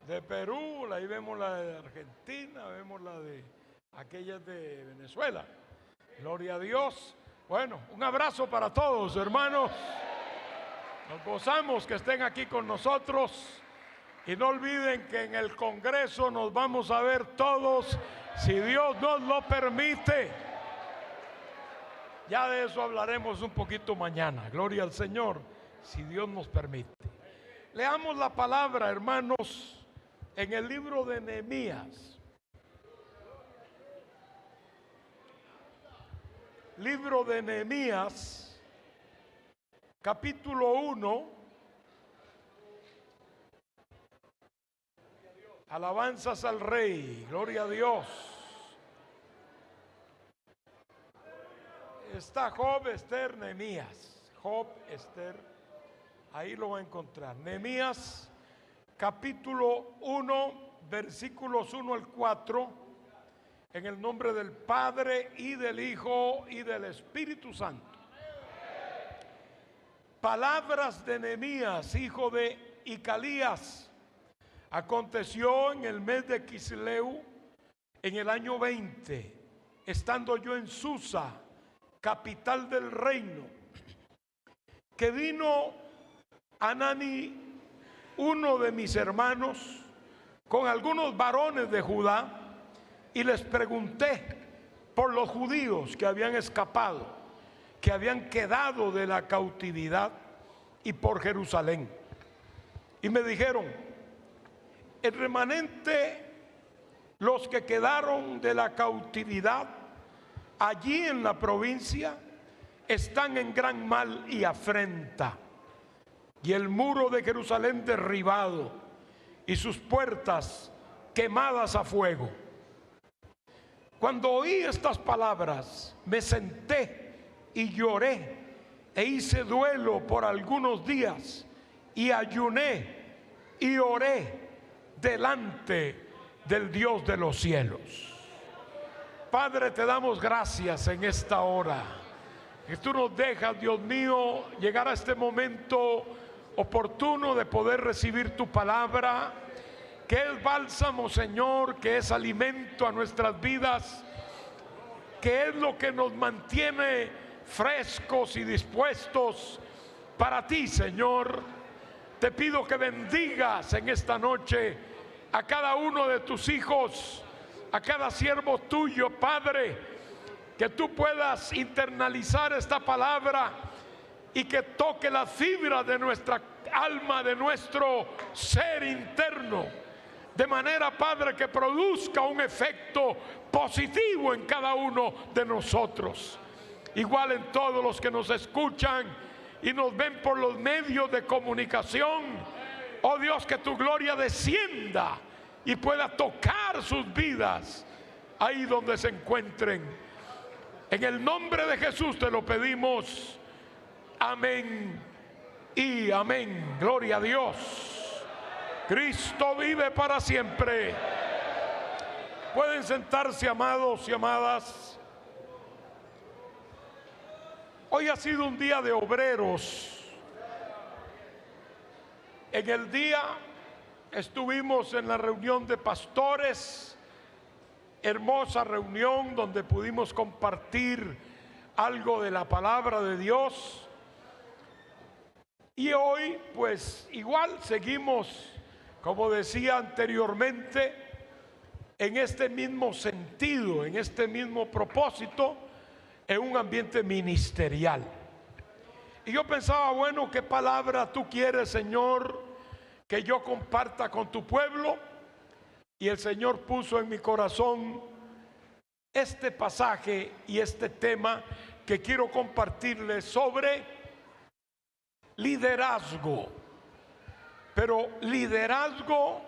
de Perú, ahí vemos la de Argentina, vemos la de aquellas de Venezuela. Gloria a Dios. Bueno, un abrazo para todos, hermanos. Nos gozamos que estén aquí con nosotros. Y no olviden que en el Congreso nos vamos a ver todos, si Dios nos lo permite. Ya de eso hablaremos un poquito mañana. Gloria al Señor, si Dios nos permite. Leamos la palabra, hermanos, en el libro de Nehemías. Libro de Nehemías, capítulo 1. Alabanzas al Rey, gloria a Dios. Está Job, Esther, Nehemías. Job, Esther, ahí lo va a encontrar. Nehemías, capítulo 1, versículos 1 al 4, en el nombre del Padre y del Hijo y del Espíritu Santo. Palabras de Nehemías, hijo de Icalías. Aconteció en el mes de Quisleu, en el año 20, estando yo en Susa, capital del reino, que vino Hanani, uno de mis hermanos, con algunos varones de Judá, y les pregunté por los judíos que habían escapado, que habían quedado de la cautividad, y por Jerusalén. Y me dijeron: el remanente, los que quedaron de la cautividad allí en la provincia, están en gran mal y afrenta, y el muro de Jerusalén derribado y sus puertas quemadas a fuego. Cuando oí estas palabras, me senté y lloré e hice duelo por algunos días, y ayuné y oré delante del Dios de los cielos. Padre, te damos gracias en esta hora, que tú nos dejas, Dios mío, llegar a este momento oportuno de poder recibir tu palabra, que es bálsamo, Señor, que es alimento a nuestras vidas, que es lo que nos mantiene frescos y dispuestos para ti, Señor. Te pido que bendigas en esta noche a cada uno de tus hijos, a cada siervo tuyo, Padre, que tú puedas internalizar esta palabra y que toque la fibra de nuestra alma, de nuestro ser interno, de manera, Padre, que produzca un efecto positivo en cada uno de nosotros. Igual en todos los que nos escuchan y nos ven por los medios de comunicación. Oh Dios, que tu gloria descienda y pueda tocar sus vidas ahí donde se encuentren. En el nombre de Jesús te lo pedimos. Amén y amén. Gloria a Dios. Cristo vive para siempre. Pueden sentarse, amados y amadas. Hoy ha sido un día de obreros. En el día estuvimos en la reunión de pastores, hermosa reunión donde pudimos compartir algo de la palabra de Dios. Y hoy, pues igual seguimos, como decía anteriormente, en este mismo sentido, en este mismo propósito, en un ambiente ministerial. Y yo pensaba, bueno, ¿qué palabra tú quieres, Señor, que yo comparta con tu pueblo? Y el Señor puso en mi corazón este pasaje y este tema que quiero compartirles sobre liderazgo. Pero liderazgo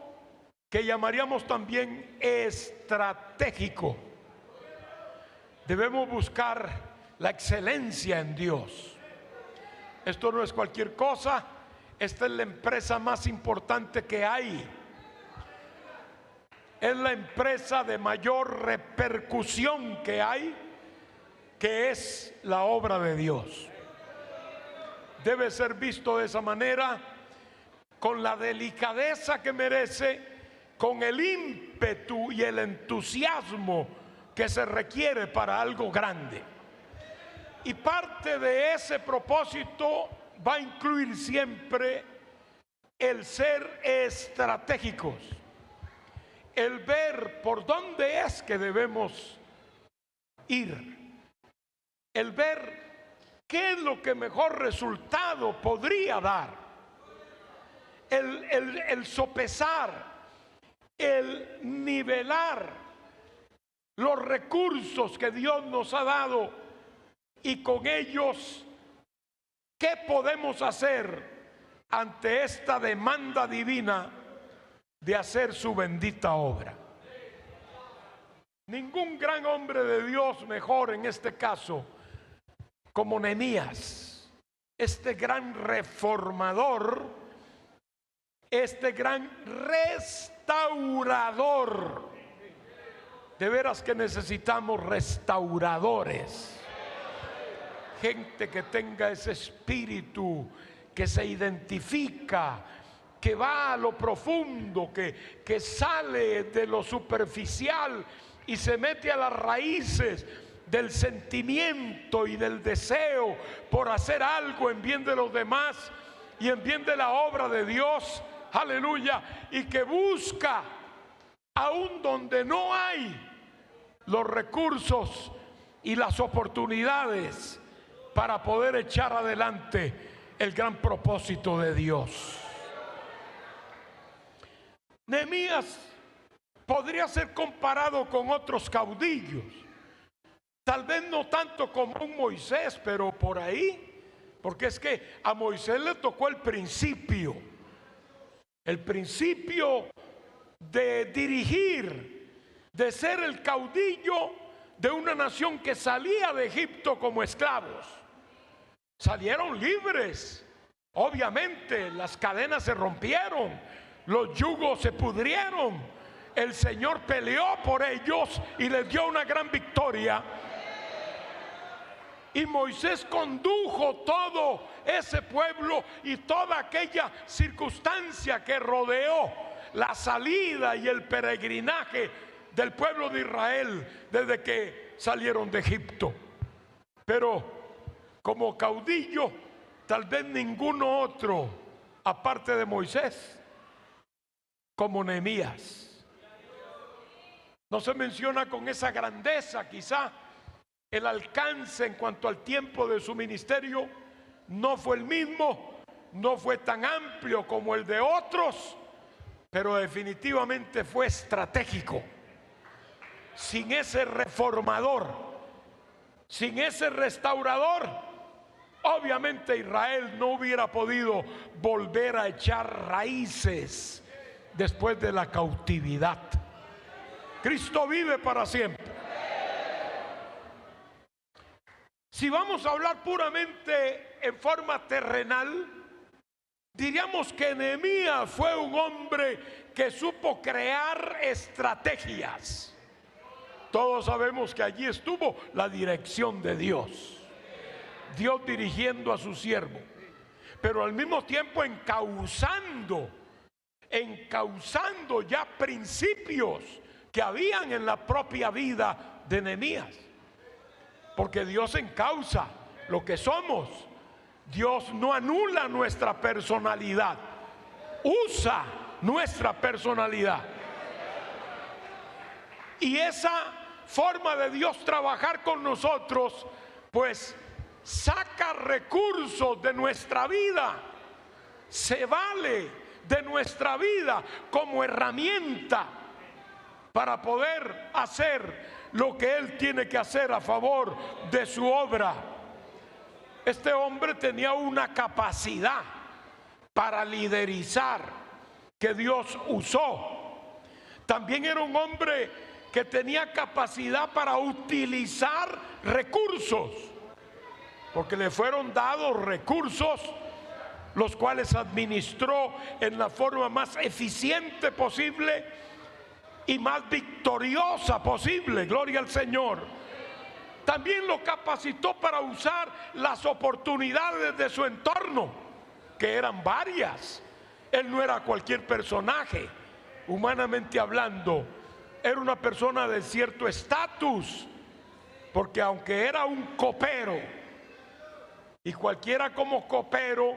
que llamaríamos también estratégico. Debemos buscar la excelencia en Dios. Esto no es cualquier cosa. Esta es la empresa más importante que hay. Es la empresa de mayor repercusión que hay, que es la obra de Dios. Debe ser visto de esa manera, con la delicadeza que merece, con el ímpetu y el entusiasmo que se requiere para algo grande. Y parte de ese propósito va a incluir siempre el ser estratégicos, el ver por dónde es que debemos ir, el ver qué es lo que mejor resultado podría dar, el sopesar, el nivelar los recursos que Dios nos ha dado y con ellos qué podemos hacer ante esta demanda divina de hacer su bendita obra. Ningún gran hombre de Dios mejor en este caso como Nehemías, este gran reformador, este gran restaurador. De veras que necesitamos restauradores, gente que tenga ese espíritu, que se identifica, que va a lo profundo, que sale de lo superficial y se mete a las raíces del sentimiento y del deseo por hacer algo en bien de los demás y en bien de la obra de Dios, aleluya, y que busca aún donde no hay los recursos y las oportunidades para poder echar adelante el gran propósito de Dios. Nehemías podría ser comparado con otros caudillos, tal vez no tanto como un Moisés, pero por ahí, porque es que a Moisés le tocó el principio de dirigir, de ser el caudillo de una nación que salía de Egipto como esclavos. Salieron libres, obviamente las cadenas se rompieron, los yugos se pudrieron, el Señor peleó por ellos y les dio una gran victoria. Y Moisés condujo todo ese pueblo y toda aquella circunstancia que rodeó la salida y el peregrinaje del pueblo de Israel desde que salieron de Egipto. Pero como caudillo, tal vez ninguno otro, aparte de Moisés, como Nehemías. No se menciona con esa grandeza, quizá el alcance en cuanto al tiempo de su ministerio no fue el mismo, no fue tan amplio como el de otros, pero definitivamente fue estratégico. Sin ese reformador, sin ese restaurador, obviamente Israel no hubiera podido volver a echar raíces después de la cautividad. Cristo vive para siempre. Si vamos a hablar puramente en forma terrenal, diríamos que Nehemías fue un hombre que supo crear estrategias. Todos sabemos que allí estuvo la dirección de Dios, Dios dirigiendo a su siervo, pero al mismo tiempo encauzando ya principios que habían en la propia vida de Nehemías. Porque Dios encauza lo que somos. Dios no anula nuestra personalidad, usa nuestra personalidad. Y esa forma de Dios trabajar con nosotros, pues saca recursos de nuestra vida, se vale de nuestra vida como herramienta para poder hacer lo que Él tiene que hacer a favor de su obra. Este hombre tenía una capacidad para liderizar que Dios usó. También era un hombre que tenía capacidad para utilizar recursos, porque le fueron dados recursos, los cuales administró en la forma más eficiente posible y más victoriosa posible. Gloria al Señor. También lo capacitó para usar las oportunidades de su entorno, que eran varias. Él no era cualquier personaje. humanamente hablando, era una persona de cierto estatus, porque aunque era un copero, y cualquiera como copero,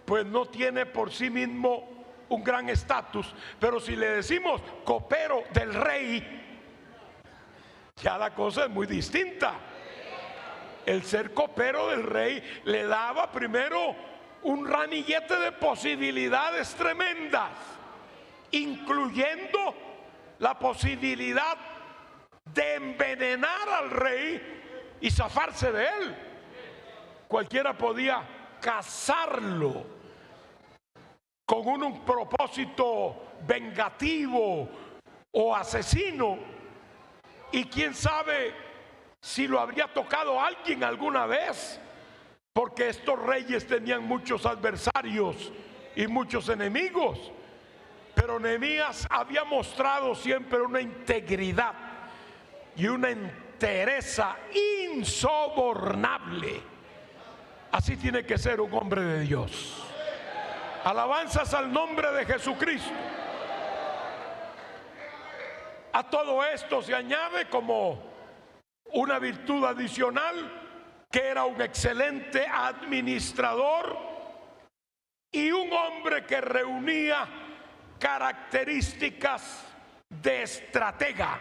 pues no tiene por sí mismo un gran estatus, pero si le decimos copero del rey, ya la cosa es muy distinta. El ser copero del rey le daba primero un ramillete de posibilidades tremendas, incluyendo la posibilidad de envenenar al rey y zafarse de él. Cualquiera podía cazarlo con un propósito vengativo o asesino, y quién sabe si lo habría tocado alguien alguna vez, porque estos reyes tenían muchos adversarios y muchos enemigos. Pero Nehemías había mostrado siempre una integridad y una entereza insobornable. Así tiene que ser un hombre de Dios. Alabanzas al nombre de Jesucristo. A todo esto se añade como una virtud adicional que era un excelente administrador y un hombre que reunía características de estratega.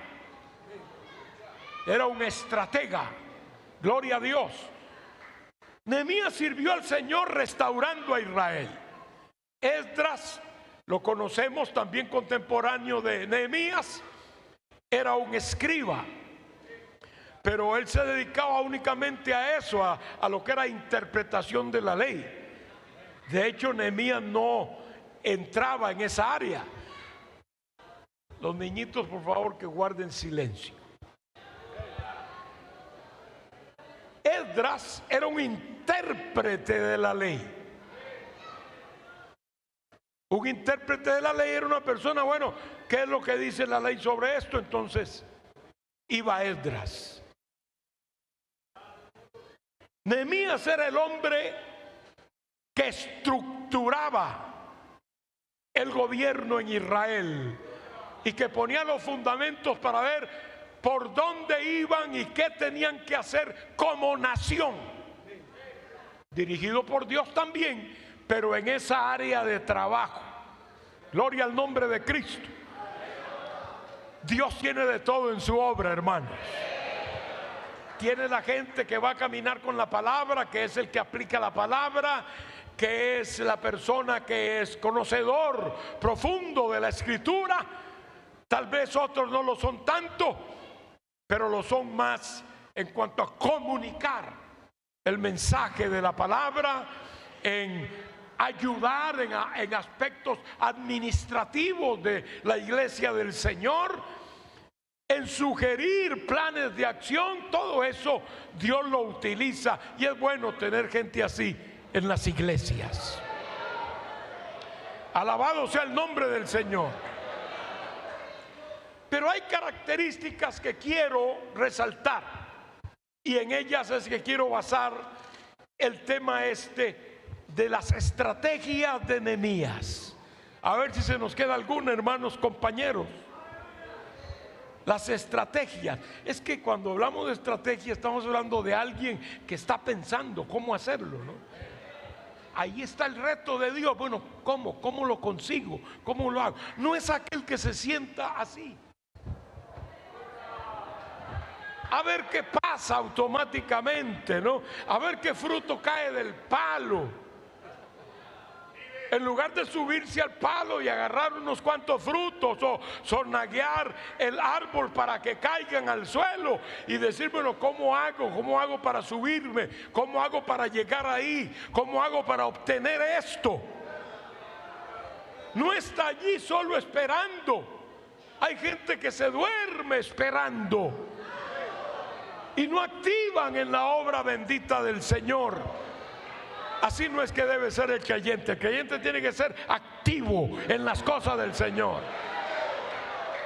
Era un estratega, gloria a Dios. Nehemías sirvió al Señor restaurando a Israel. Esdras, lo conocemos también contemporáneo de Nehemías, era un escriba, pero él se dedicaba únicamente a eso, a lo que era interpretación de la ley. De hecho, Nehemías no entraba en esa área. Los niñitos, por favor, que guarden silencio. Esdras era un intérprete de la ley. Un intérprete de la ley era una persona, bueno, ¿qué es lo que dice la ley sobre esto? Entonces iba Esdras. Nehemías era el hombre que estructuraba el gobierno en Israel y que ponía los fundamentos para ver por dónde iban y qué tenían que hacer como nación, dirigido por Dios también, pero en esa área de trabajo. Gloria al nombre de Cristo. Dios tiene de todo en su obra, hermanos. Tiene la gente que va a caminar con la palabra, que es el que aplica la palabra, que es la persona que es conocedor profundo de la Escritura. Tal vez otros no lo son tanto, pero lo son más en cuanto a comunicar el mensaje de la palabra, en ayudar en aspectos administrativos de la iglesia del Señor, en sugerir planes de acción. Todo eso Dios lo utiliza, y es bueno tener gente así en las iglesias. Alabado sea el nombre del Señor. Pero hay características que quiero resaltar, y en ellas es que quiero basar el tema de las estrategias de Nehemías. A ver si se nos queda alguna, hermanos, compañeros. Las estrategias. Es que cuando hablamos de estrategia estamos hablando de alguien que está pensando cómo hacerlo, ¿no? Ahí está el reto de Dios. Bueno, ¿cómo lo consigo? ¿Cómo lo hago? No es aquel que se sienta así a ver qué pasa automáticamente, ¿no? A ver qué fruto cae del palo. En lugar de subirse al palo y agarrar unos cuantos frutos o sonaguear el árbol para que caigan al suelo y decir, bueno, ¿cómo hago? ¿Cómo hago para subirme? ¿Cómo hago para llegar ahí? ¿Cómo hago para obtener esto? No está allí solo esperando. Hay gente que se duerme esperando y no activan en la obra bendita del Señor. Así no es que debe ser el creyente. El creyente tiene que ser activo en las cosas del Señor.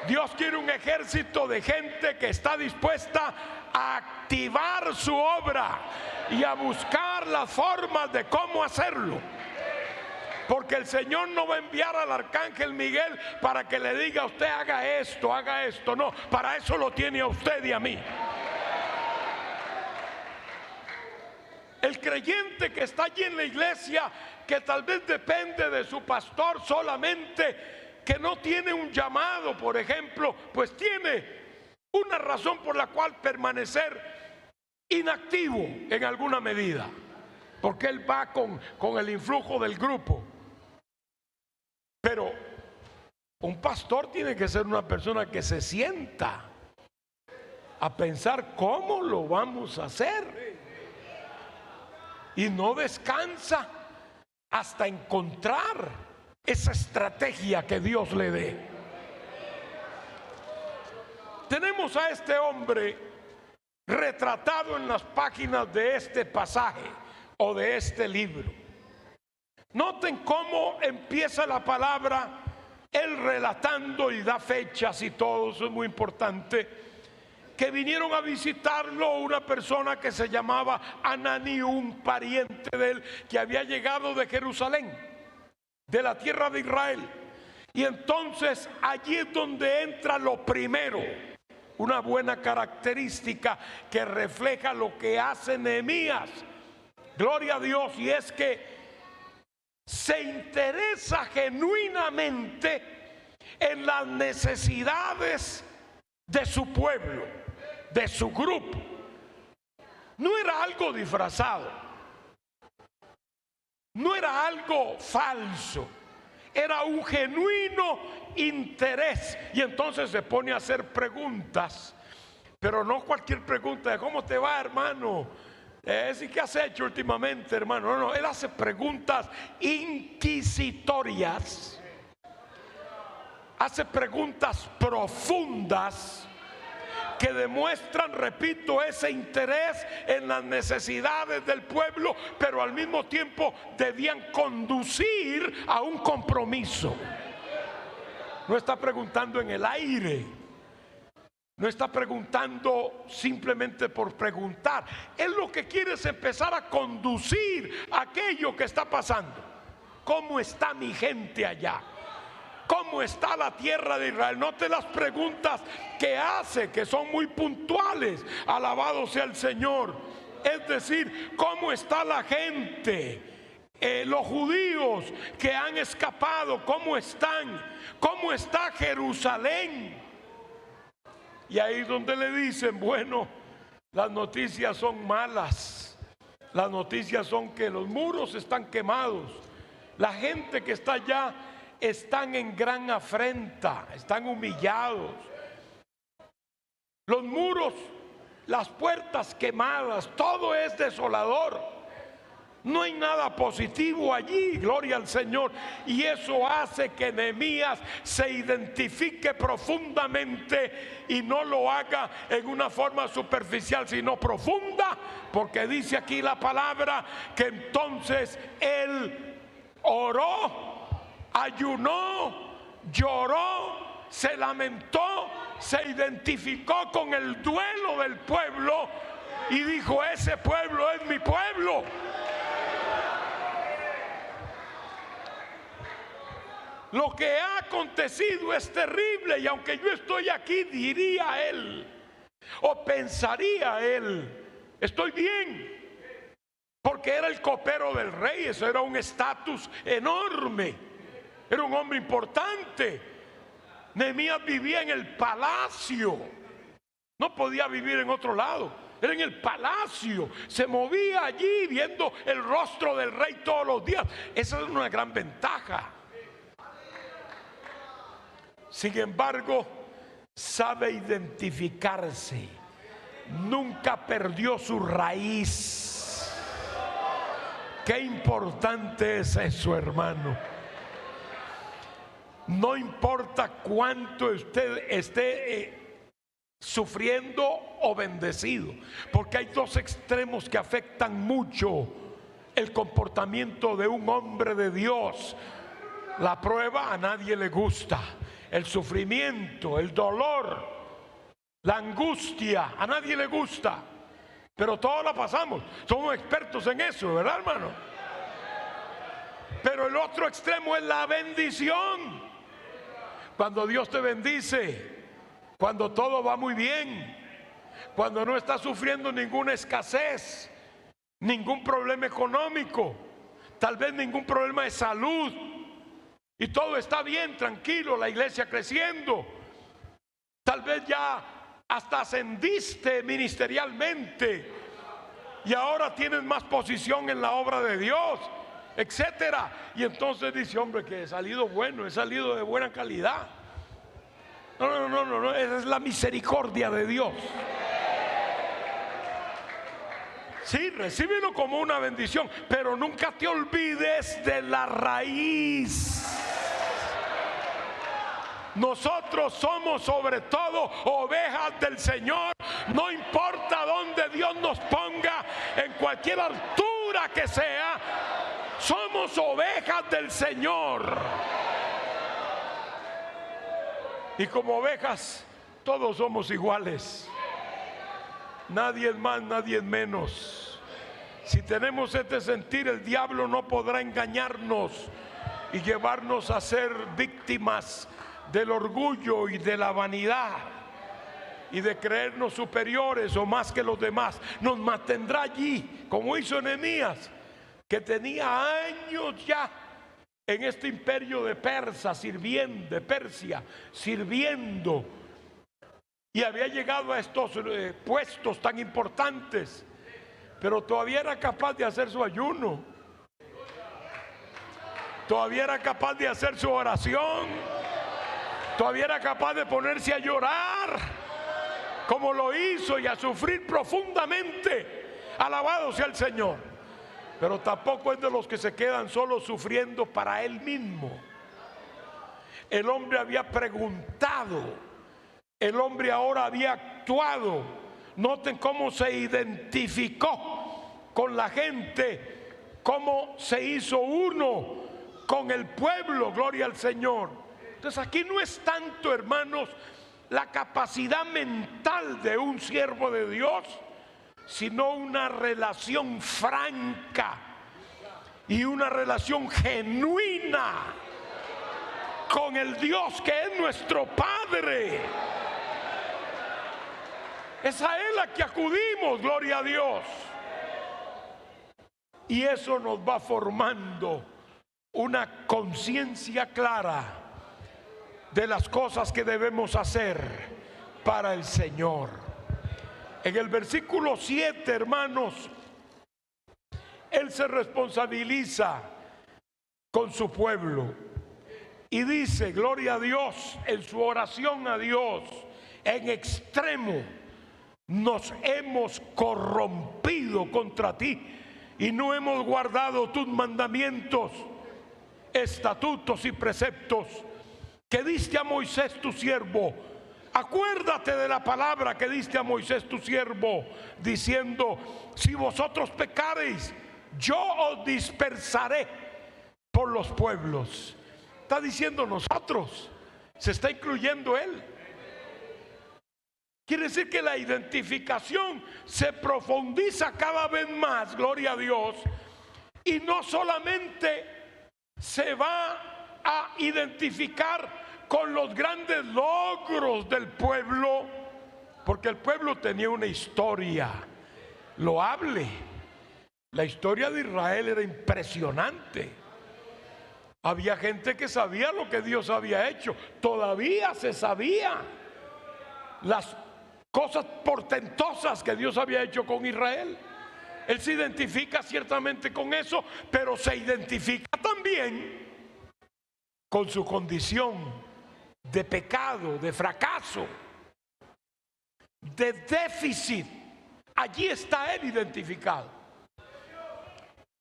Dios quiere un ejército de gente que está dispuesta a activar su obra y a buscar las formas de cómo hacerlo. Porque el Señor no va a enviar al arcángel Miguel para que le diga a usted haga esto, no, para eso lo tiene a usted y a mí. El creyente que está allí en la iglesia, que tal vez depende de su pastor solamente, que no tiene un llamado, por ejemplo, pues tiene una razón por la cual permanecer inactivo en alguna medida, porque él va con el influjo del grupo. Pero un pastor tiene que ser una persona que se sienta a pensar cómo lo vamos a hacer y no descansa hasta encontrar esa estrategia que Dios le dé. Tenemos a este hombre retratado en las páginas de este pasaje o de este libro. Noten cómo empieza la palabra, él relatando y da fechas y todo, eso es muy importante. Que vinieron a visitarlo una persona que se llamaba Ananí, un pariente de él que había llegado de Jerusalén, de la tierra de Israel. Y entonces allí es donde entra lo primero, una buena característica que refleja lo que hace Nehemías. Gloria a Dios, y es que se interesa genuinamente en las necesidades de su pueblo, de su grupo. No era algo disfrazado, no era algo falso, era un genuino interés. Y entonces se pone a hacer preguntas, pero no cualquier pregunta de ¿cómo te va, hermano? ¿Qué has hecho últimamente, hermano? No, él hace preguntas inquisitorias, hace preguntas profundas que demuestran, repito, ese interés en las necesidades del pueblo, pero al mismo tiempo debían conducir a un compromiso. No está preguntando en el aire, no está preguntando simplemente por preguntar. Él lo que quiere es empezar a conducir aquello que está pasando. ¿Cómo está mi gente allá? ¿Cómo está la tierra de Israel? Note las preguntas que hace, que son muy puntuales. Alabado sea el Señor. Es decir, ¿cómo está la gente? Los judíos que han escapado, ¿cómo están? ¿Cómo está Jerusalén? Y ahí es donde le dicen, bueno, las noticias son malas. Las noticias son que los muros están quemados. La gente que está allá están en gran afrenta, están humillados. Los muros, las puertas quemadas, todo es desolador. No hay nada positivo allí, gloria al Señor. Y eso hace que Nehemías se identifique profundamente y no lo haga en una forma superficial, sino profunda, porque dice aquí la palabra que entonces él oró, ayunó, lloró, se lamentó, se identificó con el duelo del pueblo y dijo: ese pueblo es mi pueblo. Lo que ha acontecido es terrible, y aunque yo estoy aquí, diría él, o pensaría él, estoy bien, porque era el copero del rey. Eso era un estatus enorme, era un hombre importante. Nehemías vivía en el palacio, no podía vivir en otro lado, era en el palacio, se movía allí viendo el rostro del rey todos los días. Esa es una gran ventaja. Sin embargo, sabe identificarse, nunca perdió su raíz. Qué importante es eso, hermano. No importa cuánto usted esté sufriendo o bendecido, porque hay dos extremos que afectan mucho el comportamiento de un hombre de Dios. La prueba a nadie le gusta, el sufrimiento, el dolor, la angustia, a nadie le gusta, pero todos la pasamos, somos expertos en eso, ¿verdad, hermano? Pero el otro extremo es la bendición. Cuando Dios te bendice, cuando todo va muy bien, cuando no estás sufriendo ninguna escasez, ningún problema económico, tal vez ningún problema de salud, y todo está bien, tranquilo, la iglesia creciendo, tal vez ya hasta ascendiste ministerialmente y ahora tienes más posición en la obra de Dios, etcétera. Y entonces dice, hombre, que he salido bueno, he salido de buena calidad. No, esa es la misericordia de Dios. Sí, recíbelo como una bendición, pero nunca te olvides de la raíz. Nosotros somos sobre todo ovejas del Señor. No importa dónde Dios nos ponga, en cualquier altura que sea, somos ovejas del Señor. Y como ovejas, todos somos iguales. Nadie es más, nadie es menos. Si tenemos este sentir, el diablo no podrá engañarnos y llevarnos a ser víctimas del orgullo y de la vanidad y de creernos superiores o más que los demás. Nos mantendrá allí, como hizo Nehemías, que tenía años ya en este imperio de Persia sirviendo, y había llegado a estos puestos tan importantes, pero todavía era capaz de hacer su ayuno, todavía era capaz de hacer su oración, todavía era capaz de ponerse a llorar como lo hizo y a sufrir profundamente. Alabado sea el Señor. Pero tampoco es de los que se quedan solo sufriendo para él mismo. El hombre había preguntado, el hombre ahora había actuado. Noten cómo se identificó con la gente, cómo se hizo uno con el pueblo. Gloria al Señor. Entonces aquí no es tanto, hermanos, la capacidad mental de un siervo de Dios, sino una relación franca y una relación genuina con el Dios que es nuestro Padre. Es a Él a que acudimos, gloria a Dios. Y eso nos va formando una conciencia clara de las cosas que debemos hacer para el Señor. En el versículo 7, hermanos, Él se responsabiliza con su pueblo y dice, gloria a Dios, en su oración a Dios, en extremo: nos hemos corrompido contra ti y no hemos guardado tus mandamientos, estatutos y preceptos que diste a Moisés tu siervo. Acuérdate de la palabra que diste a Moisés tu siervo, diciendo: si vosotros pecareis, yo os dispersaré por los pueblos. Está diciendo nosotros, se está incluyendo él. Quiere decir que la identificación se profundiza cada vez más, gloria a Dios, y no solamente se va a identificar con los grandes logros del pueblo, porque el pueblo tenía una historia loable. La historia de Israel era impresionante. Había gente que sabía lo que Dios había hecho. Todavía se sabía las cosas portentosas que Dios había hecho con Israel. Él se identifica ciertamente con eso, pero se identifica también con su condición de pecado, de fracaso, de déficit. Allí está él identificado.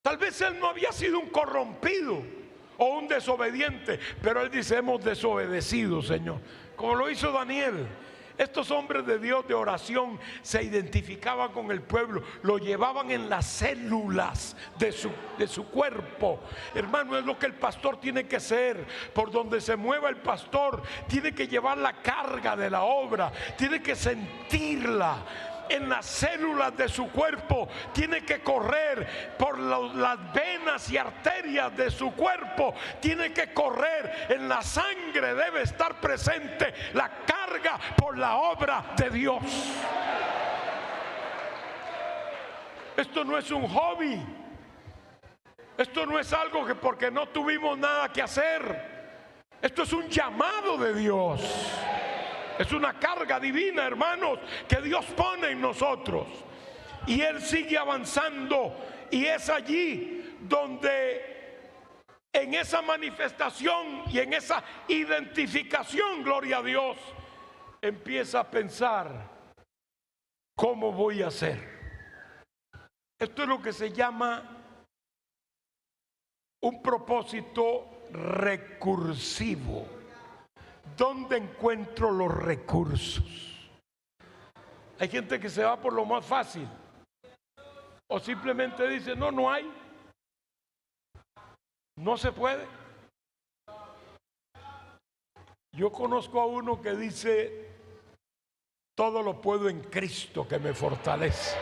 Tal vez él no había sido un corrompido o un desobediente, pero él dice: hemos desobedecido, Señor, como lo hizo Daniel. Estos hombres de Dios de oración se identificaban con el pueblo, lo llevaban en las células de su cuerpo. Hermano, es lo que el pastor tiene que ser. Por donde se mueva el pastor, tiene que llevar la carga de la obra, tiene que sentirla, en las células de su cuerpo, tiene que correr por las venas y arterias de su cuerpo, tiene que correr en la sangre, debe estar presente la carga por la obra de Dios. Esto no es un hobby, esto no es algo que porque no tuvimos nada que hacer, esto es un llamado de Dios. Es una carga divina, hermanos, que Dios pone en nosotros. Y Él sigue avanzando. Y es allí donde en esa manifestación y en esa identificación, gloria a Dios, empieza a pensar, ¿cómo voy a hacer? Esto es lo que se llama un propósito recursivo. ¿Dónde encuentro los recursos? Hay gente que se va por lo más fácil o simplemente dice, no hay, no se puede. Yo conozco a uno que dice, todo lo puedo en Cristo que me fortalece.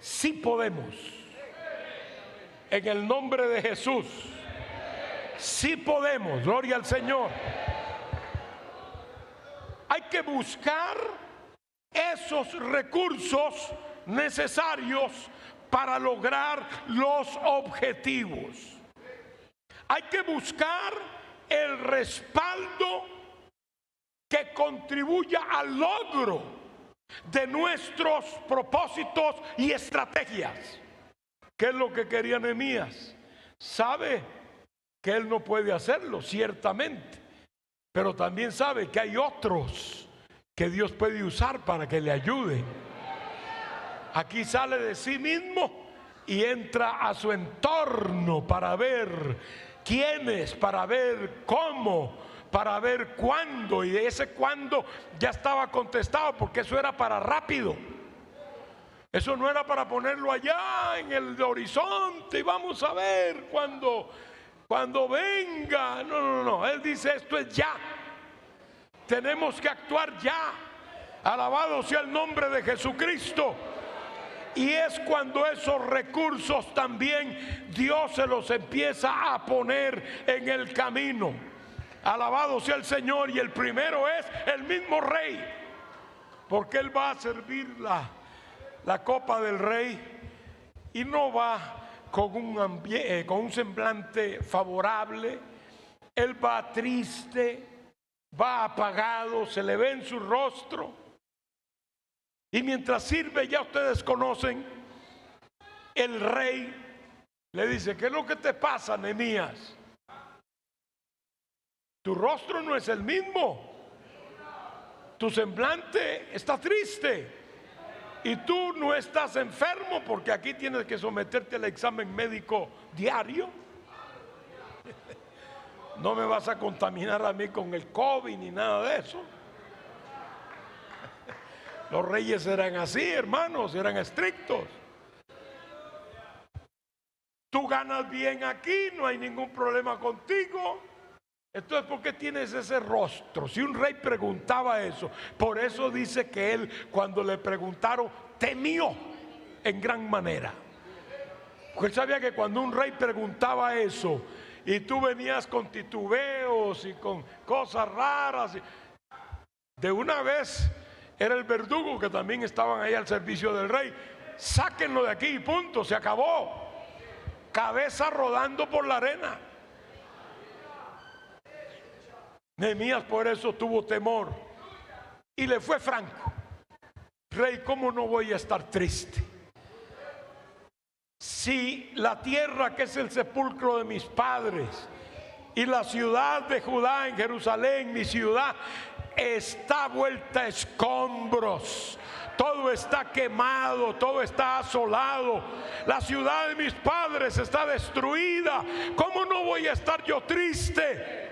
Sí podemos, en el nombre de Jesús. Sí podemos, gloria al Señor. Hay que buscar esos recursos necesarios para lograr los objetivos. Hay que buscar el respaldo que contribuya al logro de nuestros propósitos y estrategias. ¿Qué es lo que quería Nehemías? ¿Sabe que él no puede hacerlo? Ciertamente, pero también sabe que hay otros que Dios puede usar para que le ayuden. Aquí sale de sí mismo y entra a su entorno para ver quiénes, para ver cómo, para ver cuándo. Y ese cuándo ya estaba contestado, porque eso era para rápido. Eso no era para ponerlo allá en el horizonte y vamos a ver cuando venga. No. Él dice, esto es ya. Tenemos que actuar ya. Alabado sea el nombre de Jesucristo. Y es cuando esos recursos también Dios se los empieza a poner en el camino. Alabado sea el Señor. Y el primero es el mismo rey, porque él va a servir la copa del rey y no va con un semblante favorable. Él va triste, va apagado, se le ve en su rostro. Y mientras sirve, ya ustedes conocen, el rey le dice, ¿qué es lo que te pasa, Nehemías? Tu rostro no es el mismo, tu semblante está triste. Y tú no estás enfermo, porque aquí tienes que someterte al examen médico diario. No me vas a contaminar a mí con el COVID ni nada de eso. Los reyes eran así, hermanos, eran estrictos. Tú ganas bien aquí, no hay ningún problema contigo. Entonces, ¿por qué tienes ese rostro? Si un rey preguntaba eso, por eso dice que él, cuando le preguntaron, temió en gran manera. Porque él sabía que cuando un rey preguntaba eso, y tú venías con titubeos y con cosas raras, de una vez era el verdugo, que también estaban ahí al servicio del rey. Sáquenlo de aquí y punto, se acabó. Cabeza rodando por la arena. Nehemías por eso tuvo temor y le fue franco. Rey, ¿cómo no voy a estar triste? Si la tierra que es el sepulcro de mis padres y la ciudad de Judá en Jerusalén, mi ciudad, está vuelta a escombros, todo está quemado, todo está asolado, la ciudad de mis padres está destruida, ¿cómo no voy a estar yo triste?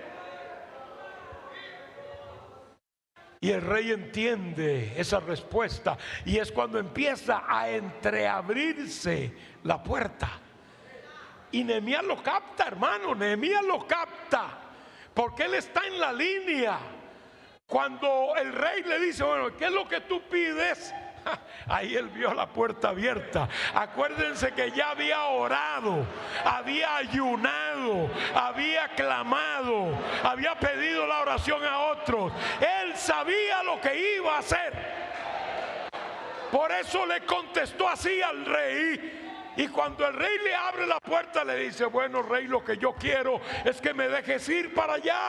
Y el rey entiende esa respuesta, y es cuando empieza a entreabrirse la puerta. Y Nehemías lo capta, hermano. Nehemías lo capta, porque él está en la línea. Cuando el rey le dice, bueno, ¿qué es lo que tú pides? Ahí él vio la puerta abierta. Acuérdense que ya había orado, había ayunado, había clamado, había pedido la oración a otros. Él sabía lo que iba a hacer. Por eso le contestó así al rey. Y cuando el rey le abre la puerta, le dice, bueno, rey, lo que yo quiero es que me dejes ir para allá.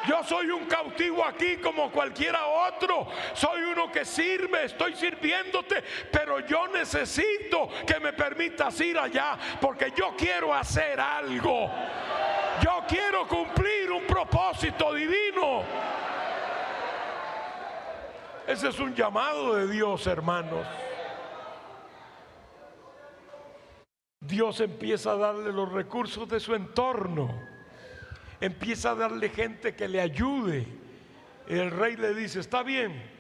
Yo soy un cautivo aquí como cualquiera otro. Soy uno que sirve, estoy sirviéndote, pero yo necesito que me permitas ir allá, porque yo quiero hacer algo. Yo quiero cumplir un propósito divino. Ese es un llamado de Dios, hermanos. Dios empieza a darle los recursos de su entorno. Empieza a darle gente que le ayude. El rey le dice, está bien,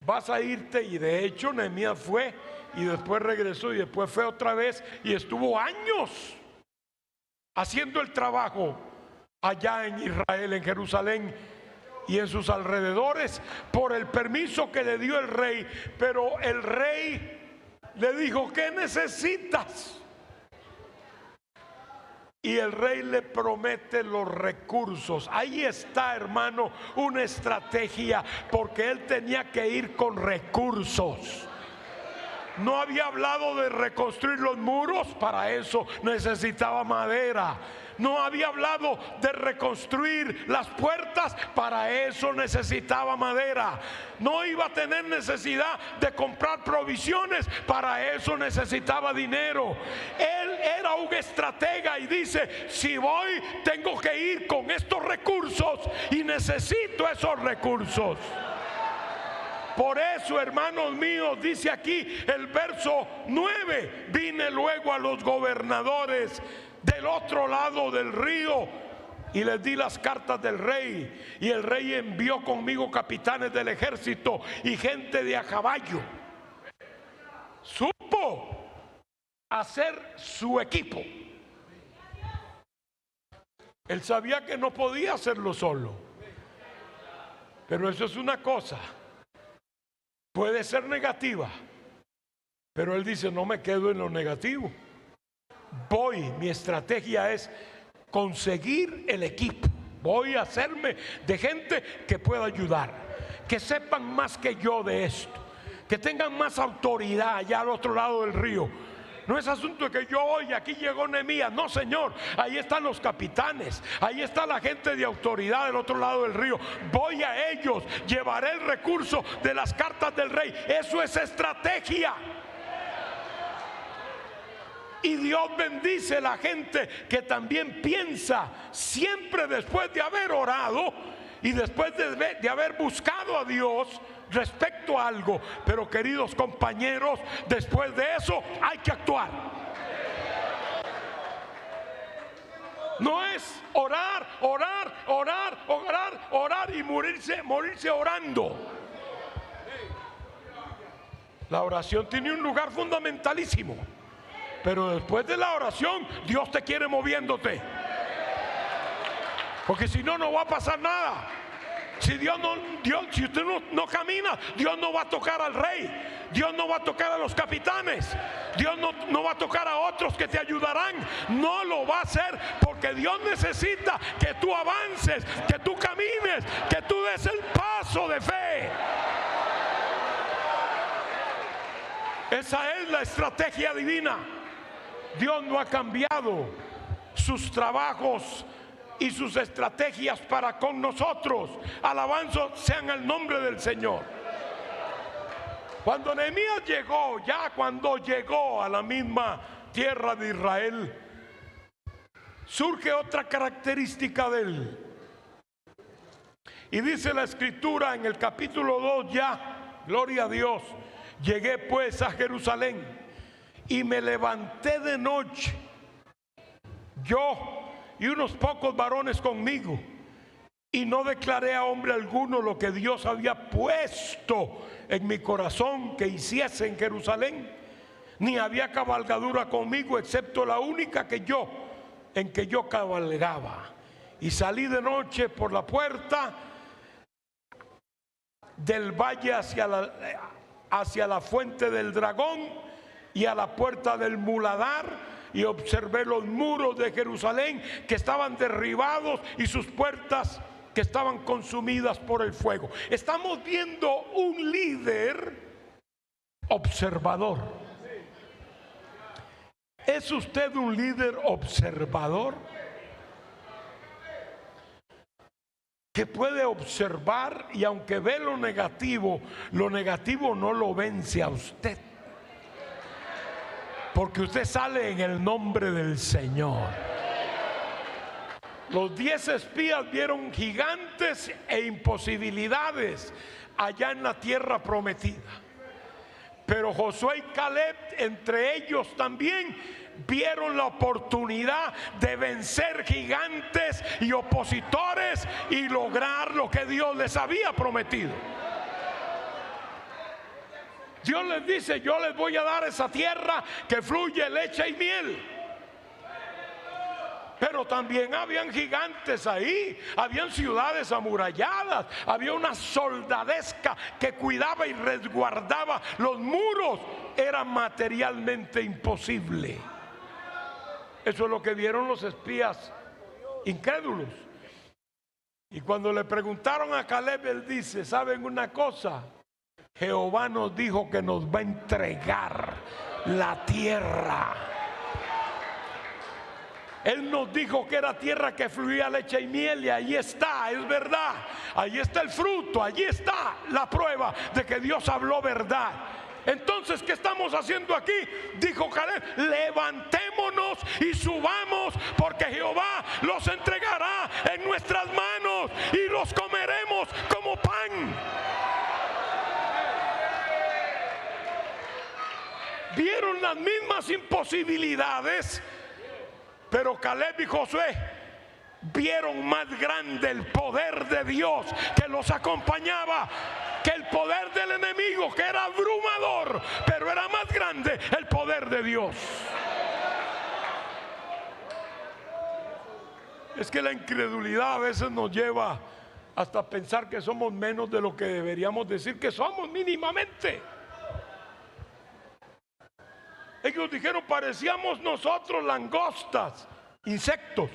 vas a irte. Y de hecho Nehemías fue y después regresó y después fue otra vez y estuvo años haciendo el trabajo allá en Israel, en Jerusalén y en sus alrededores, por el permiso que le dio el rey. Pero el rey le dijo, ¿qué necesitas? Y el rey le promete los recursos. Ahí está, hermano, una estrategia, porque él tenía que ir con recursos. No había hablado de reconstruir los muros, para eso necesitaba madera. No había hablado de reconstruir las puertas, para eso necesitaba madera. No iba a tener necesidad de comprar provisiones, para eso necesitaba dinero. Él era un estratega y dice, si voy, tengo que ir con estos recursos y necesito esos recursos. Por eso, hermanos míos, dice aquí el verso 9, vine luego a los gobernadores del otro lado del río y les di las cartas del rey, y el rey envió conmigo capitanes del ejército y gente de a caballo. Supo hacer su equipo. Él sabía que no podía hacerlo solo, pero eso es una cosa. Puede ser negativa, pero él dice, no me quedo en lo negativo. Mi estrategia es conseguir el equipo. Voy a hacerme de gente que pueda ayudar, que sepan más que yo de esto, que tengan más autoridad allá al otro lado del río. No es asunto de que yo hoy aquí llegó Nehemías. No, señor, ahí están los capitanes, ahí está la gente de autoridad del otro lado del río. Voy a ellos, llevaré el recurso de las cartas del rey. Eso es estrategia. Y Dios bendice a la gente que también piensa siempre después de haber orado y después de haber buscado a Dios respecto a algo. Pero, queridos compañeros, después de eso hay que actuar. No es orar y morirse orando. La oración tiene un lugar fundamentalísimo, pero después de la oración Dios te quiere moviéndote, porque si no, no va a pasar nada. Si si usted no camina, Dios no va a tocar al rey, Dios no va a tocar a los capitanes, Dios no va a tocar a otros que te ayudarán. No lo va a hacer, porque Dios necesita que tú avances, que tú camines, que tú des el paso de fe. Esa es la estrategia divina. Dios no ha cambiado sus trabajos y sus estrategias para con nosotros. Alabanza sean al nombre del Señor. Cuando Nehemías cuando llegó a la misma tierra de Israel, surge otra característica de él. Y dice la escritura en el capítulo 2 ya, gloria a Dios, llegué pues a Jerusalén y me levanté de noche, yo y unos pocos varones conmigo, y no declaré a hombre alguno lo que Dios había puesto en mi corazón que hiciese en Jerusalén, ni había cabalgadura conmigo excepto la única en que yo cabalgaba. Y salí de noche por la puerta del valle hacia la fuente del dragón y a la puerta del muladar, y observé los muros de Jerusalén que estaban derribados y sus puertas que estaban consumidas por el fuego. Estamos viendo un líder observador. ¿Es usted un líder observador? Que puede observar, y aunque ve lo negativo no lo vence a usted, porque usted sale en el nombre del Señor. Los 10 espías vieron gigantes e imposibilidades allá en la tierra prometida, pero Josué y Caleb, entre ellos también, vieron la oportunidad de vencer gigantes y opositores y lograr lo que Dios les había prometido. Dios les dice: yo les voy a dar esa tierra que fluye leche y miel. Pero también habían gigantes ahí, habían ciudades amuralladas, había una soldadesca que cuidaba y resguardaba los muros. Era materialmente imposible. Eso es lo que vieron los espías incrédulos. Y cuando le preguntaron a Caleb, él dice: ¿saben una cosa? Jehová nos dijo que nos va a entregar la tierra. Él nos dijo que era tierra que fluía leche y miel, y ahí está, es verdad. Ahí está el fruto, allí está la prueba de que Dios habló verdad. Entonces, ¿qué estamos haciendo aquí? Dijo Caleb: levantémonos y subamos, porque Jehová los entregará en nuestras manos y los comeremos como pan. Vieron las mismas imposibilidades, pero Caleb y Josué vieron más grande el poder de Dios que los acompañaba que el poder del enemigo, que era abrumador, pero era más grande el poder de Dios. Es que la incredulidad a veces nos lleva hasta pensar que somos menos de lo que deberíamos decir que somos mínimamente. Ellos dijeron: parecíamos nosotros langostas, insectos.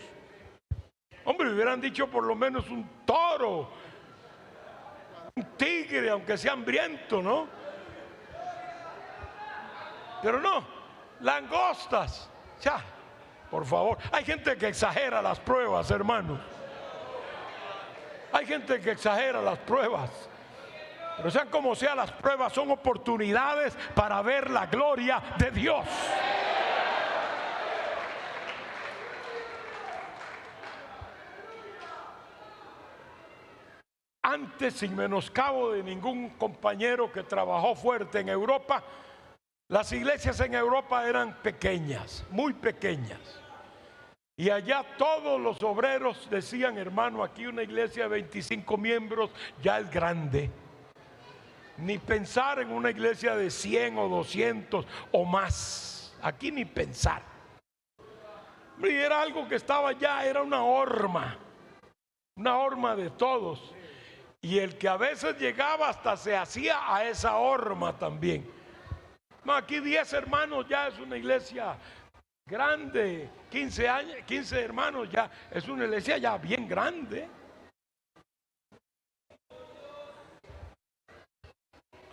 Hombre, hubieran dicho por lo menos un toro, un tigre, aunque sea hambriento, ¿no? Pero no, langostas. Ya, por favor. Hay gente que exagera las pruebas, hermanos. Hay gente que exagera las pruebas. Pero sean como sean, las pruebas son oportunidades para ver la gloria de Dios. Antes, sin menoscabo de ningún compañero que trabajó fuerte en Europa, las iglesias en Europa eran pequeñas, muy pequeñas. Y allá todos los obreros decían: hermano, aquí una iglesia de 25 miembros ya es grande. Ni pensar en una iglesia de 100 o 200 o más. Aquí ni pensar. Y era algo que estaba ya, era una horma de todos. Y el que a veces llegaba hasta se hacía a esa horma también. No, aquí 10 hermanos ya es una iglesia grande. 15 hermanos ya es una iglesia ya bien grande.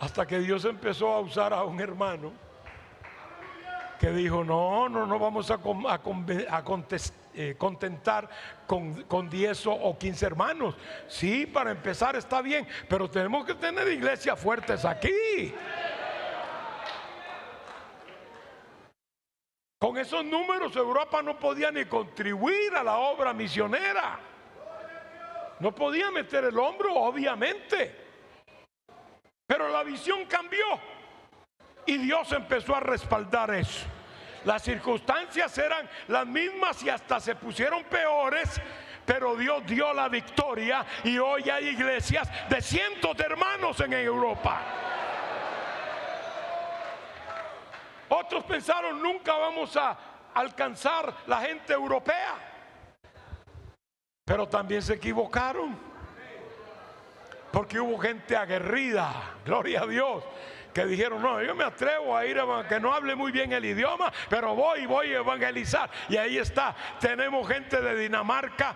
Hasta que Dios empezó a usar a un hermano que dijo: no vamos a contentar con 10 o 15 hermanos. Sí, para empezar está bien, pero tenemos que tener iglesias fuertes aquí. Con esos números Europa no podía ni contribuir a la obra misionera. No podía meter el hombro, obviamente. Pero la visión cambió y Dios empezó a respaldar eso. Las circunstancias eran las mismas y hasta se pusieron peores, pero Dios dio la victoria y hoy hay iglesias de cientos de hermanos en Europa. Otros pensaron: nunca vamos a alcanzar la gente europea, pero también se equivocaron. Porque hubo gente aguerrida, gloria a Dios, que dijeron: no, yo me atrevo a ir, que no hable muy bien el idioma, pero voy a evangelizar. Y ahí está, tenemos gente de Dinamarca,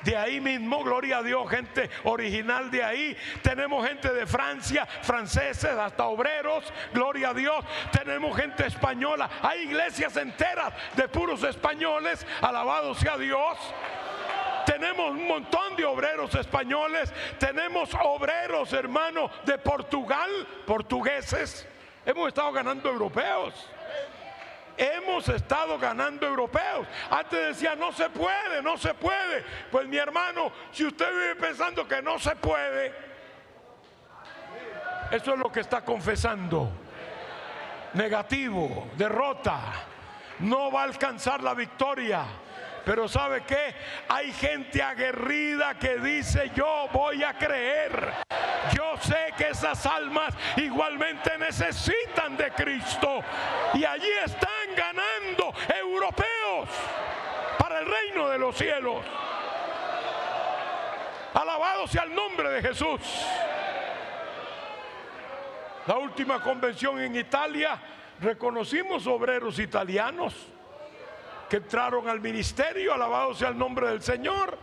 de ahí mismo, gloria a Dios, gente original de ahí. Tenemos gente de Francia, franceses, hasta obreros, gloria a Dios. Tenemos gente española, hay iglesias enteras de puros españoles, alabado sea Dios. Tenemos un montón de obreros españoles. Tenemos obreros, hermanos, de Portugal, portugueses. Hemos estado ganando europeos. Hemos estado ganando europeos. Antes decía: no se puede, no se puede. Pues mi hermano, si usted vive pensando que no se puede, eso es lo que está confesando. Negativo, derrota. No va a alcanzar la victoria. Pero ¿sabe qué? Hay gente aguerrida que dice: yo voy a creer. Yo sé que esas almas igualmente necesitan de Cristo. Y allí están ganando europeos para el reino de los cielos. Alabado sea el nombre de Jesús. La última convención en Italia, reconocimos obreros italianos que entraron al ministerio, alabado sea el nombre del Señor,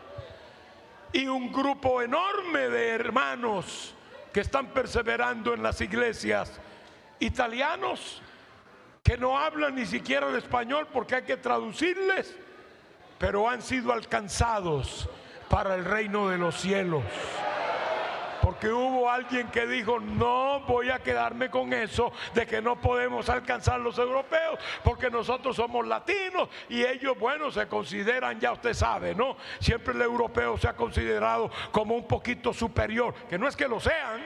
y un grupo enorme de hermanos que están perseverando en las iglesias, italianos que no hablan ni siquiera el español porque hay que traducirles, pero han sido alcanzados para el reino de los cielos. Porque hubo alguien que dijo: no voy a quedarme con eso de que no podemos alcanzar los europeos, porque nosotros somos latinos y ellos, bueno, se consideran, ya usted sabe, ¿no? Siempre el europeo se ha considerado como un poquito superior, que no es que lo sean,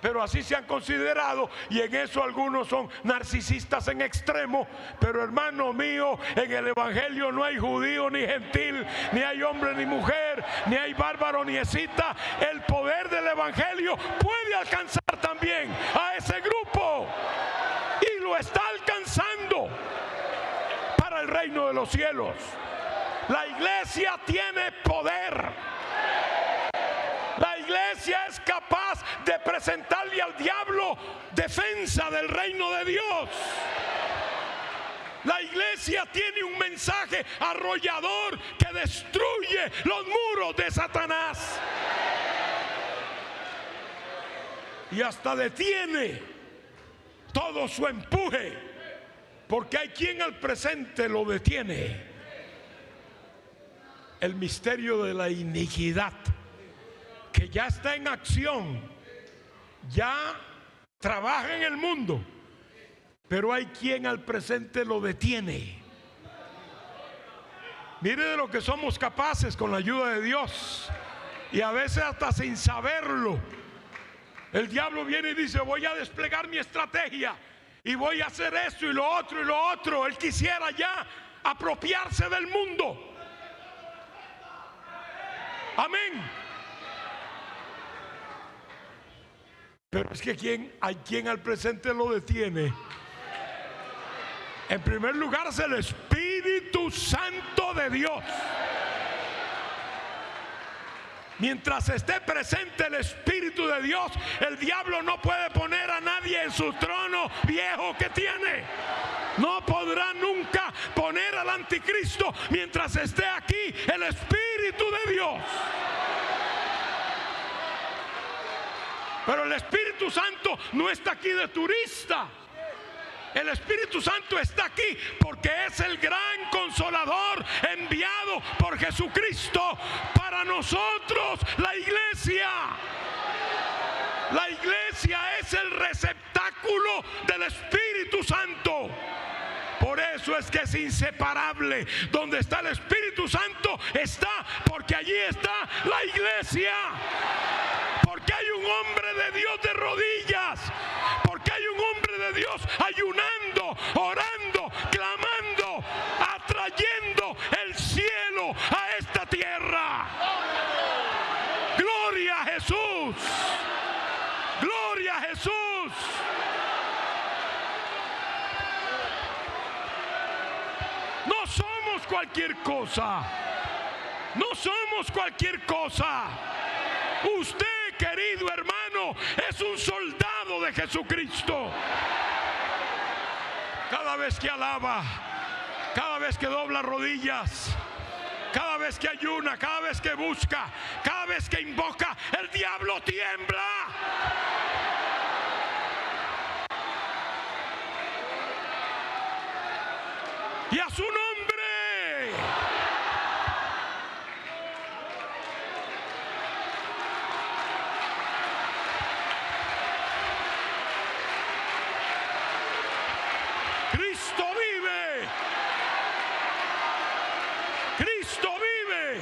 pero así se han considerado, y en eso algunos son narcisistas en extremo. Pero hermano mío, en el evangelio no hay judío ni gentil, ni hay hombre ni mujer, ni hay bárbaro ni escita. El poder del evangelio puede alcanzar también a ese grupo, y lo está alcanzando para el reino de los cielos. La iglesia tiene poder. La iglesia es capaz de presentarle al diablo defensa del reino de Dios. La iglesia tiene un mensaje arrollador que destruye los muros de Satanás. Y hasta detiene todo su empuje, porque hay quien al presente lo detiene. El misterio de la iniquidad, que ya está en acción, ya trabaja en el mundo, pero hay quien al presente lo detiene. Mire de lo que somos capaces con la ayuda de Dios, y a veces hasta sin saberlo. El diablo viene y dice: voy a desplegar mi estrategia y voy a hacer esto y lo otro y lo otro. Él quisiera ya apropiarse del mundo. Amén. Pero es que hay quien al presente lo detiene. En primer lugar es el Espíritu Santo de Dios. Mientras esté presente el Espíritu de Dios, el diablo no puede poner a nadie en su trono viejo que tiene. No podrá nunca poner al anticristo mientras esté aquí el Espíritu de Dios. Pero el Espíritu Santo no está aquí de turista. El Espíritu Santo está aquí porque es el gran consolador enviado por Jesucristo para nosotros, la iglesia. La iglesia es el receptáculo del Espíritu Santo. Por eso es que es inseparable. Donde está el Espíritu Santo está, porque allí está la iglesia. Porque hay un hombre de Dios de rodillas. Porque hay un hombre de Dios ayunando, orando, clamando, atrayendo el cielo a esta tierra. Gloria a Jesús. Gloria a Jesús. No somos cualquier cosa. No somos cualquier cosa. Usted, querido hermano, es un soldado de Jesucristo. Cada vez que alaba, cada vez que dobla rodillas, cada vez que ayuna, cada vez que busca, cada vez que invoca, el diablo tiembla. Y a su nombre. Cristo vive. Cristo vive.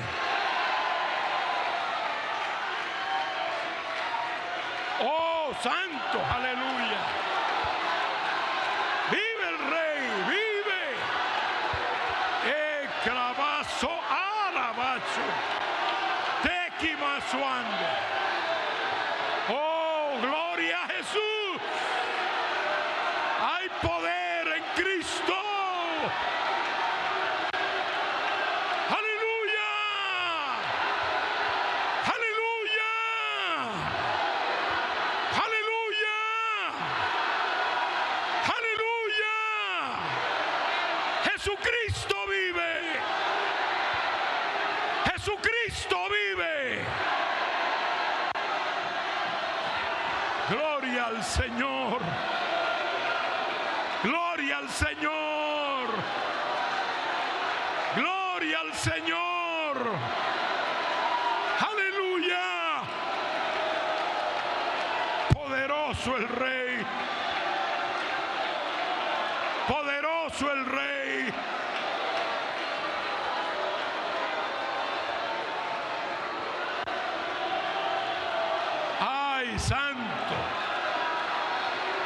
Oh, santo, aleluya. Vive el Rey, vive. Clavazo, alabazo, tequimasuando. Oh, gloria a Jesús. Hay poder en Cristo. Aleluya. Aleluya. Aleluya. Aleluya. Jesucristo vive. Jesucristo vive. Gloria al Señor. Gloria al Señor. Gloria al Señor. Aleluya. Poderoso el Rey. Poderoso el Rey. Ay, santo.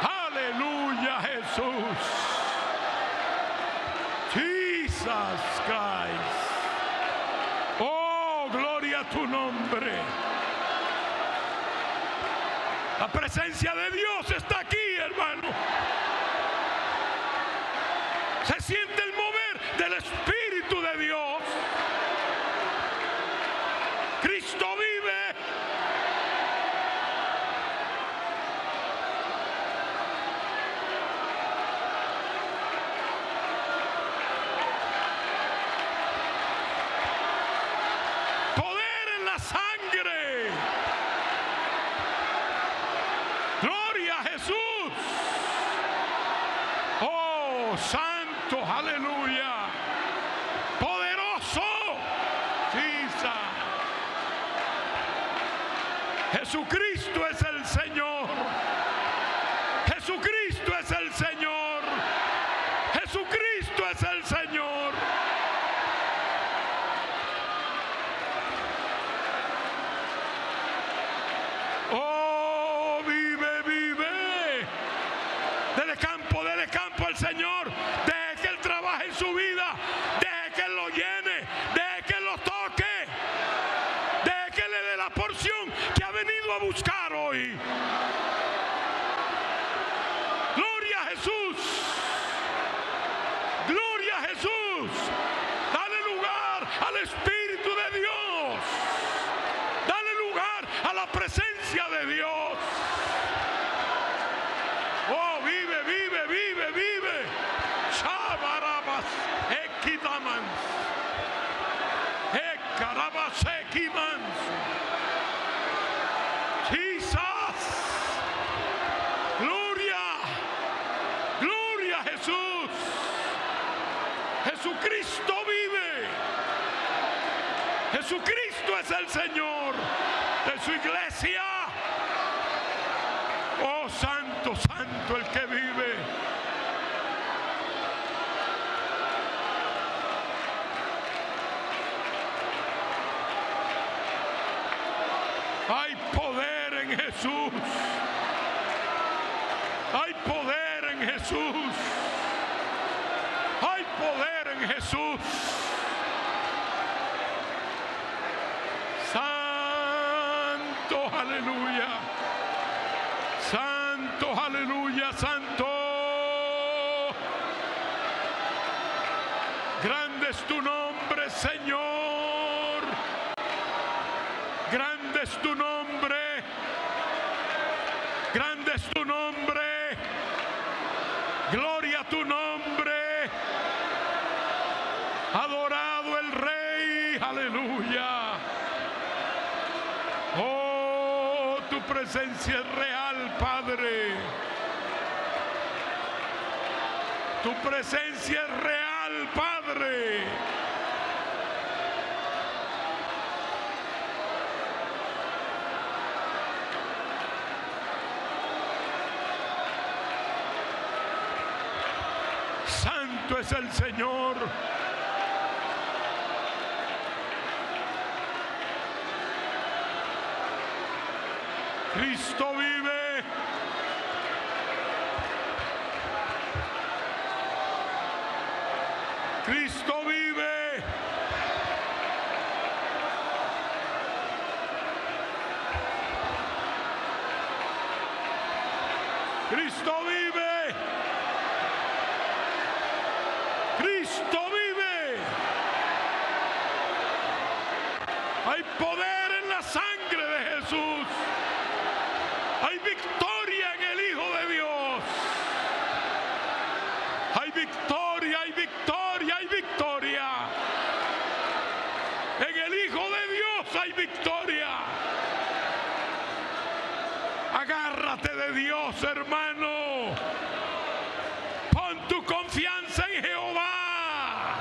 Aleluya, Jesús. Jesus Christ. Oh, gloria a tu nombre. La presencia de Dios está aquí, hermano. Se siente el mover del Espíritu de Dios. Cristo vive. Poder en la sangre. Gloria a Jesús. Oh, santo, aleluya. Poderoso. Jesucristo es el Señor. Jesucristo es el Señor. Jesucristo es el Señor. Oh, vive, vive. Dele campo al Señor. Deje que Él trabaje en su vida. Deje que Él lo llene. Deje que Él lo toque. Deje que le dé la porción que ha venido a buscar hoy. Gloria a Jesús. Gloria a Jesús. Dale lugar al Espíritu de Dios. Dale lugar a la presencia de Dios. Oh, vive, vive, vive, vive. Shabarabas, equidamans. Ecarabas, equimans. Jesus. Gloria. Gloria a Jesús. Jesucristo vive. Jesucristo es el Señor de su iglesia. Oh, santo, santo el que vive. Hay poder en Jesús. Hay poder en Jesús. Hay poder en Jesús. Santo, aleluya. Santo, aleluya, santo. Grande es tu nombre, Señor. Grande es tu nombre. nombre. Grande es tu nombre. Gloria a tu nombre. Adorado el Rey. Aleluya. Oh, tu presencia es real, Padre. Tu presencia es real, Padre. Santo es el Señor. Cristo vive. Cristo vive. Cristo vive. Cristo vive. Hay poder en la sangre de Jesús. Hay victoria en el Hijo de Dios. Hay victoria, hay victoria, hay victoria. En el Hijo de Dios hay victoria. Agárrate de Dios, hermano. Pon tu confianza en Jehová.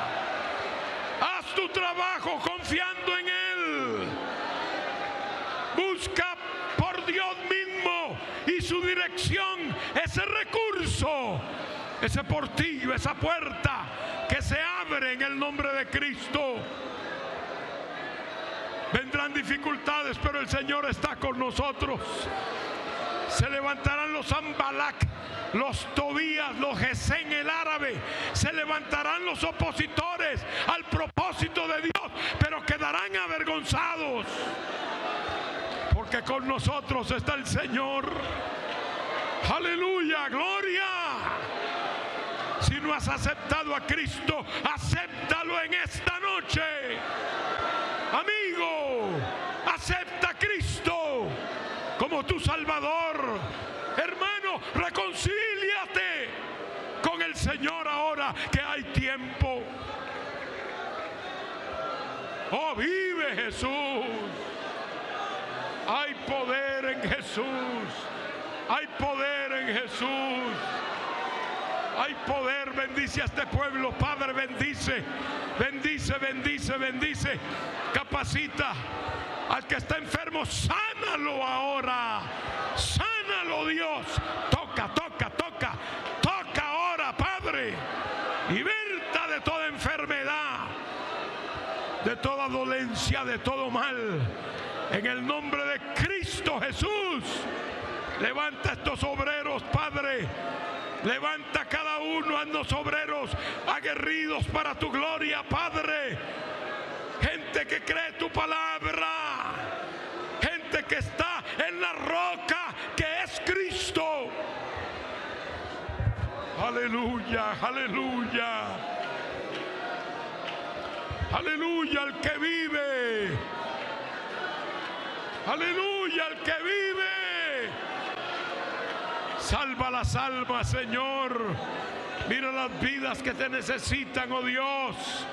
Haz tu trabajo confiando en Él. Busca por Dios mismo y su dirección, ese recurso, ese portillo, esa puerta que se abre en el nombre de Cristo. Vendrán dificultades, pero el Señor está con nosotros. Se levantarán los Ambalac, los Tobías, los Gesén el árabe. Se levantarán los opositores al propósito de Dios, pero quedarán avergonzados. Porque con nosotros está el Señor. Aleluya, gloria. Si no has aceptado a Cristo, acéptalo en esta noche. Amigo, acepta a Cristo como tu Salvador. Hermano, reconcíliate con el Señor ahora que hay tiempo. Oh, vive Jesús. Hay poder en Jesús. Hay poder en Jesús. Hay poder. Bendice a este pueblo, Padre. Bendice, bendice, bendice, bendice. Capacita al que está enfermo. Sánalo ahora. Sánalo, Dios. Toca, toca, toca. Toca ahora, Padre. Liberta de toda enfermedad, de toda dolencia, de todo mal. En el nombre de Cristo Jesús. Levanta estos obreros, Padre. Levanta cada uno a los obreros aguerridos para tu gloria, Padre. Gente que cree tu palabra. Gente que está en la roca que es Cristo. Aleluya, aleluya. Aleluya al que vive. Aleluya al que vive. Salva las almas, Señor. Mira las vidas que te necesitan, oh Dios.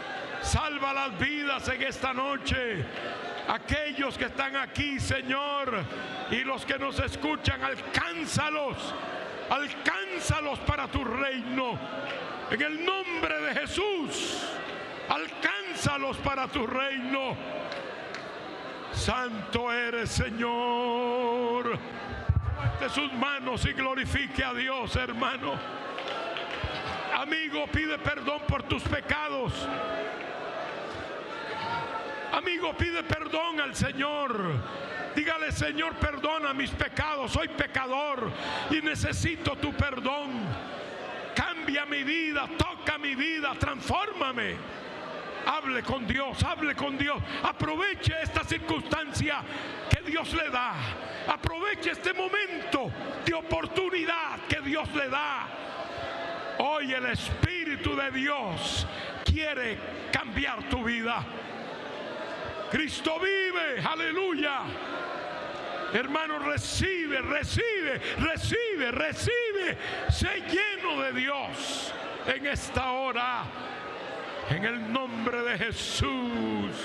Salva las vidas en esta noche. Aquellos que están aquí, Señor, y los que nos escuchan, alcánzalos. Alcánzalos para tu reino. En el nombre de Jesús, alcánzalos para tu reino. Santo eres, Señor. Levante sus manos y glorifique a Dios, hermano. Amigo, pide perdón por tus pecados. Amigo, pide perdón al Señor. Dígale: Señor, perdona mis pecados. Soy pecador y necesito tu perdón. Cambia mi vida, toca mi vida, transfórmame. Hable con Dios, hable con Dios. Aproveche esta circunstancia que Dios le da. Aproveche este momento de oportunidad que Dios le da. Hoy el Espíritu de Dios quiere cambiar tu vida. Cristo vive, aleluya. Hermano, recibe, recibe, recibe, recibe. Sé lleno de Dios en esta hora. En el nombre de Jesús.